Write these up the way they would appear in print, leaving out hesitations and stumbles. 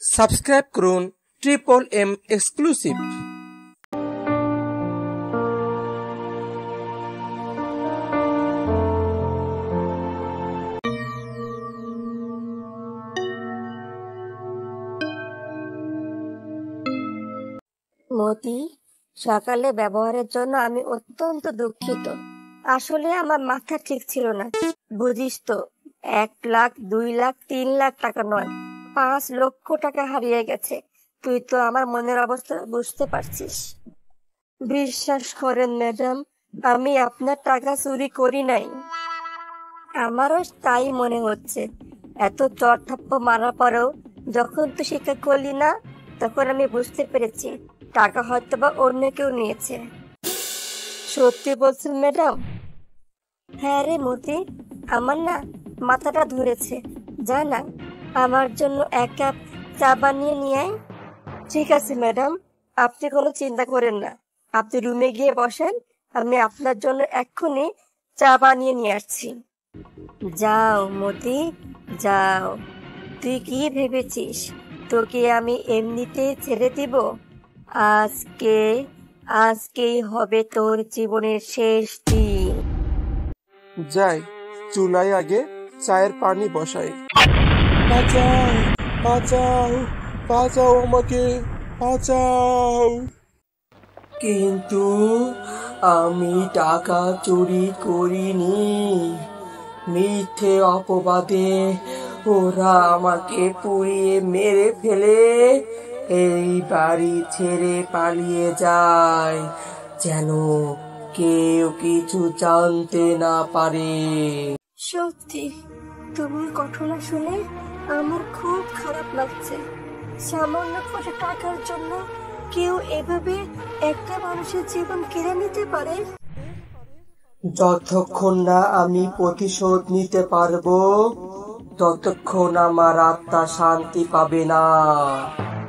Subscribe করুন triple M exclusive. মতি, সকালে ব্যবহারের জন্য আমি অত্যন্ত দুঃখিত। আসলে আমার মাথা ঠিক ছিল না। বুঝিস তো, 1 লাখ, 2 লাখ, 3 লাখ টাকা নয়, 5 লক্ষ টাকা হারিয়ে গেছে। তুই তো আমার মনের অবস্থা বুঝতে পারছিস। বিশ্বাস করেন ম্যাডাম, আমি আপনার টাকা চুরি করি নাই। আমারও তাই মনে হচ্ছে। এত চড়-থাপ্পড় মারার পরেও যখন তুই স্বীকার করলি না, তখন আমি বুঝতে পেরেছি টাকা হয়তো বা অন্য কেউ নিয়েছে। সত্যি বলছেন ম্যাডাম? হ্যাঁ রে মতি, আমার না মাথাটা ধরেছে। যা না, আমার জন্য 1 কাপ চা বানিয়ে নিয়ে আয়। ঠিক আছে ম্যাডাম, আপনি কোনো চিন্তা করেন না। আপনি রুমে গিয়ে বসেন, আমি আপনার জন্য এক্ষুনি চা বানিয়ে নিয়ে আসছি। যাও মতি, যাও। তুই কি ভেবেছিস তোকে আমি এমনিতে ছেড়ে দিব? আজকেই হবে তোর জীবনের শেষ দিন। যাই, চুলায় আগে চায়ের পানি বসাই। বাঁচাও, বাঁচাও, বাঁচাও আমাকে, বাঁচাও। কিন্তু আমি টাকা চুরি করিনি। মিথ্যে অপবাদে ওরা আমাকে পুড়িয়ে মেরে ফেলে এই বাড়ি ছেড়ে পালিয়ে যায়, যেন কেউ কিছু জানতে না পারে। সত্যি, তুমি ঘটনা শুনে আমার খুব খারাপ লাগছে। সামান্য করে টাকার জন্য কেউ এভাবে একটা মানুষের জীবন কেড়ে নিতে পারে? যতক্ষণ না আমি প্রতিশোধ নিতে পারবো, ততক্ষণ আমার আত্মা শান্তি পাবে না।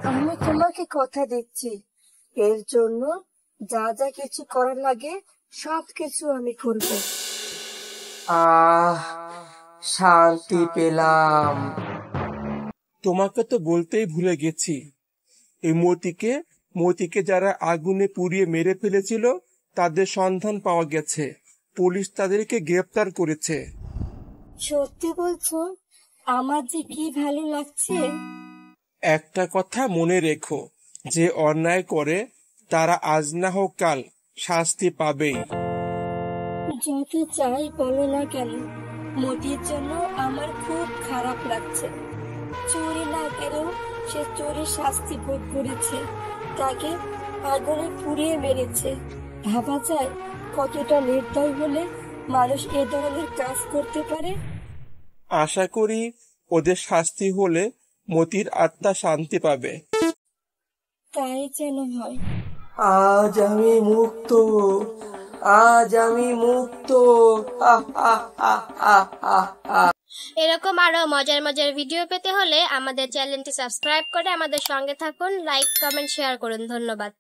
আমি তোমাকে কথা দিচ্ছি, এর জন্য যা যা কিছু করার লাগে সব কিছু আমি করব। শান্তি পেলাম। তোমাকে তো বলতেই ভুলে গেছি, এই মতিকে যারা আগুনে পুড়িয়ে মেরে ফেলেছিল তাদের সন্ধান পাওয়া গেছে। পুলিশ তাদেরকে গ্রেফতার করেছে। সত্যি বলছো? আমার যে কি ভালো লাগছে। একটা কথা মনে রেখো, যে অন্যায় করে তারা আজ না হোক কাল শাস্তি পাবেই। যত চাই বলো না কেন, মতির জন্য আমার খুব খারাপ লাগছে। চুরি না করেও সে চুরির শাস্তি ভোগ করেছে, তাকে আগুনে পুড়িয়ে মেরেছে। ভাবা যায় কতটা নির্দয় হলে মানুষ এ ধরনের কাজ করতে পারে। আশা করি ওদের শাস্তি হলে মতির আত্মা শান্তি পাবে। তাই যেন হয়। আজ আমি মুক্ত, আজ আমি মুক্ত। এরকম আরো মজার মজার ভিডিও পেতে হলে আমাদের চ্যানেলটি সাবস্ক্রাইব করে আমাদের সঙ্গে থাকুন। লাইক, কমেন্ট, শেয়ার করুন। ধন্যবাদ।